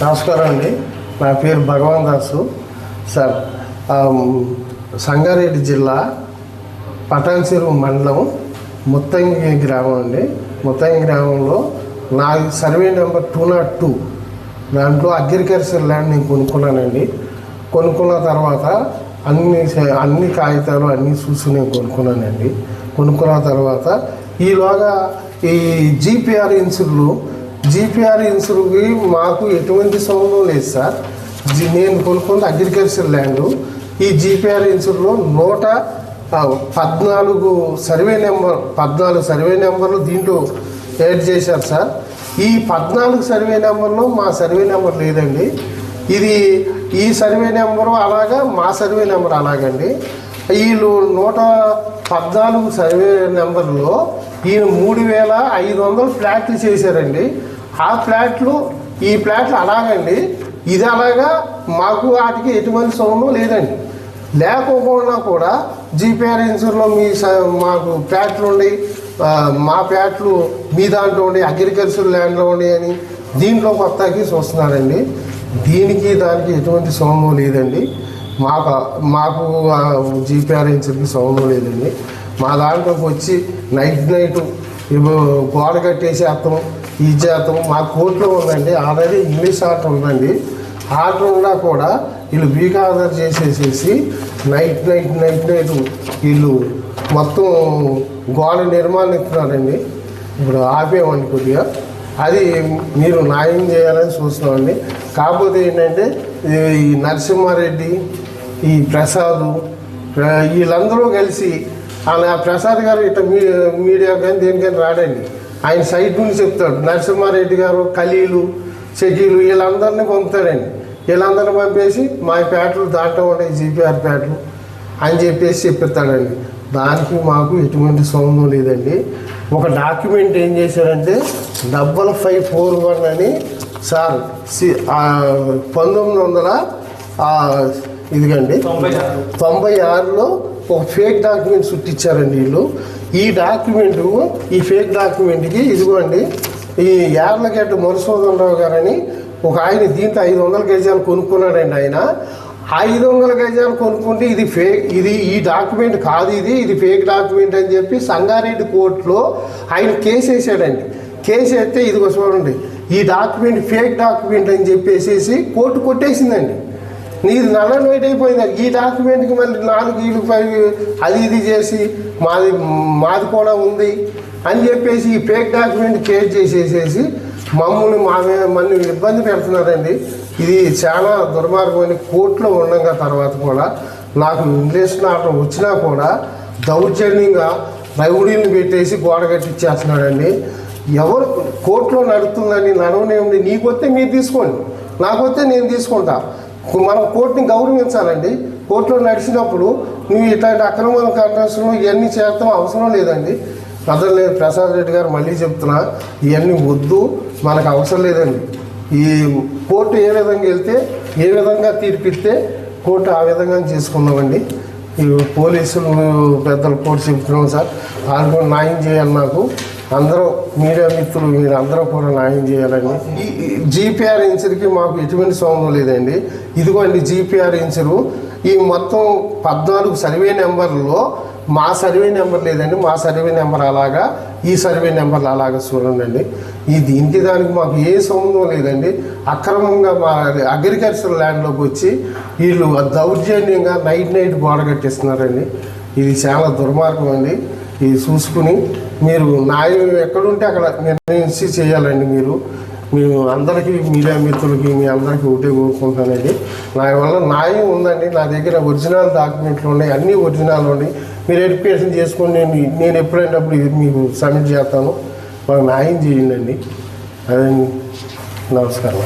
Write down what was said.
నమస్కారం అండి. నా పేరు భగవాన్ దాసు సార్. సంగారెడ్డి జిల్లా పటాన్చెరు మండలం ముత్తంగి గ్రామం అండి. ముత్తంగి గ్రామంలో నా సర్వే నెంబర్ 202 దాంట్లో అగ్రికల్చర్ ల్యాండ్ నేను కొనుక్కున్నానండి. కొనుక్కున్న తర్వాత అన్ని కాగితాలు అన్నీ చూసి నేను కొనుక్కున్నానండి. కొనుక్కున్న తర్వాత ఈలోగా ఈ జీపీఆర్ ఇన్సూర్కి మాకు ఎటువంటి సంబంధం లేదు సార్. నేను కొనుక్కున్న అగ్రికల్చర్ ల్యాండ్ ఈ జీపీఆర్ ఇన్సూర్లో 114 సర్వే నెంబర్లు దీంట్లో యాడ్ చేశారు సార్. ఈ 14 సర్వే నెంబర్లో మా సర్వే నెంబర్ లేదండి. ఈ సర్వే నెంబరు అలాగా, మా సర్వే నెంబర్ అలాగండి. వీళ్ళు 114 సర్వే నెంబర్లో ఈయన 3500 ఫ్లాట్లు చేశారండి. ఆ ఫ్లాట్లు ఈ ఫ్లాట్లు అలాగండి. ఇది అలాగా మాకు వాటికి ఎటువంటి సంబంధం లేదండి. లేకపోకుండా కూడా జీపీఆర్ ఇన్సూర్లో మాకు ఫ్లాట్లు ఉండి, మా ఫ్లాట్లు మీ దాంట్లో ఉండి, అగ్రికల్చర్ ల్యాండ్లో ఉండి అని దీంట్లో కొత్తకి చూస్తున్నారండి. దీనికి దానికి ఎటువంటి సంబంధం లేదండి. మాకు జీపీఆర్ ఇన్సూర్కి సంబంధం లేదండి. మా దాంట్లోకి వచ్చి నైట్ గోడ కట్టేసేస్తాం, ఇది చేస్తాం. మా కోర్టులో ఉందండి, ఆల్రెడీ ఇంగ్లీష్ ఆర్డర్ ఉందండి. ఆర్డర్ ఉన్నా కూడా వీళ్ళు వీక్ ఆర్డర్ చేసేసేసి నైట్ వీళ్ళు మొత్తం గోడ నిర్మాణం ఇస్తున్నారండి. ఇప్పుడు ఆపేమండి కొద్దిగా, అది మీరు న్యాయం చేయాలని చూస్తున్నామండి. కాకపోతే ఏంటంటే ఈ నరసింహారెడ్డి, ఈ ప్రసాద్, వీళ్ళందరూ కలిసి ప్రసాద్ గారు ఇట్లా మీడియా కానీ దేనికైనా రాడండి. ఆయన సైట్ నుంచి చెప్తాడు. నరసింహారెడ్డి గారు, ఖలీలు, షకీలు వీళ్ళందరినీ పంపుతాడండి. వీళ్ళందరినీ పంపేసి మా పేటలు దాంట్లో ఉండే జీపీఆర్ పేటలు అని చెప్పేసి చెప్పిస్తాడండి. దానికి మాకు ఎటువంటి సంబంధం లేదండి. ఒక డాక్యుమెంట్ ఏం చేశారంటే 5541 అని సార్ 1996లో ఒక ఫేక్ డాక్యుమెంట్ చుట్టించారండి వీళ్ళు. ఈ ఫేక్ డాక్యుమెంట్కి ఇదిగోండి, ఈ యార్లగడ్డ మధుసూదన్ రావు గారని ఒక ఆయన దీంట్లో 500 గజాలు కొనుక్కున్నాడండి. ఆయన 500 గజాలు కొనుక్కుంటే ఈ డాక్యుమెంట్ కాదు, ఇది ఫేక్ డాక్యుమెంట్ అని చెప్పి సంగారెడ్డి కోర్టులో ఆయన కేసు వేసాడండి. కేసు వేస్తే ఇదిగో చూడండి, ఈ డాక్యుమెంట్ ఫేక్ డాక్యుమెంట్ అని చెప్పేసి కోర్టు కొట్టేసిందండి. నీది నల్ల నైట్ అయిపోయింది. ఈ డాక్యుమెంట్కి మళ్ళీ 4 ఈలు 5 అది ఇది చేసి మాది కూడా ఉంది అని చెప్పేసి ఈ ఫేక్ డాక్యుమెంట్ కేసు చేసేసేసి మమ్మల్ని ఇబ్బంది పెడుతున్నారండి. ఇది చాలా దుర్మార్గమైన కోర్టులో ఉండగా తర్వాత కూడా నాకు ఇంగ్లీష్ ఆర్డర్ వచ్చినా కూడా దౌర్జన్యంగా రౌడీని పెట్టేసి గోడ కట్టించేస్తున్నాడండి. ఎవరు కోర్టులో నడుస్తుందని నడవనేమి, నీకు వస్తే మీరు తీసుకోండి, నాకు వస్తే నేను తీసుకుంటా. మనం కోర్టుని గౌరవించాలండి. కోర్టులో నడిచినప్పుడు నువ్వు ఇట్లాంటి అక్రమ కంటెన్షన్ ఇవన్నీ చేస్తాం అవసరం లేదండి. లేదు ప్రసాద్ రెడ్డి గారు మళ్ళీ చెప్తున్నా, ఇవన్నీ వద్దు, మనకు అవసరం లేదండి. ఈ కోర్టు ఏ విధంగా వెళ్తే ఏ విధంగా తీర్పిస్తే కోర్టు ఆ విధంగా చేసుకున్నామండి. ఈ పోలీసులు పెద్దలు కోర్టు చెప్తున్నాం సార్, వాళ్ళు కూడా న్యాయం చేయాలి. నాకు అందరూ మీడియా మిత్రులు మీరు అందరూ కూడా న్యాయం చేయాలండి. ఈ జీపీఆర్ ఇన్సూర్కి మాకు ఎటువంటి సంబంధం లేదండి. ఇదిగోండి జీపీఆర్ ఇన్సూరు ఈ మొత్తం 14 సర్వే నెంబర్లో మా సర్వే నెంబర్ లేదండి. మా సర్వే నెంబర్ అలాగా, ఈ సర్వే నెంబర్లు అలాగా చూడండి. దీనికి దానికి మాకు ఏ సంబంధం లేదండి. అక్రమంగా మా అగ్రికల్చర్ ల్యాండ్లోకి వచ్చి వీళ్ళు దౌర్జన్యంగా నైట్ గోడ కట్టిస్తున్నారండి. ఇది చాలా దుర్మార్గం అండి. ఇది చూసుకుని మీరు న్యాయం ఎక్కడుంటే అక్కడ నిర్ణయించి చేయాలండి. మేము అందరికీ మీడియా మిత్రులకి మీ అందరికీ ఒకటే కోరుకుంటానండి. నా వల్ల న్యాయం ఉందండి. నా దగ్గర ఒరిజినల్ డాక్యుమెంట్లు ఉన్నాయి, అన్నీ ఒరిజినల్ ఉన్నాయి. మీరు వెరిఫికేషన్ చేసుకొని నేను ఎప్పుడైనప్పుడు ఇది మీకు సబ్మిట్ చేస్తాను. మాకు న్యాయం చేయండి. అదే నమస్కారం.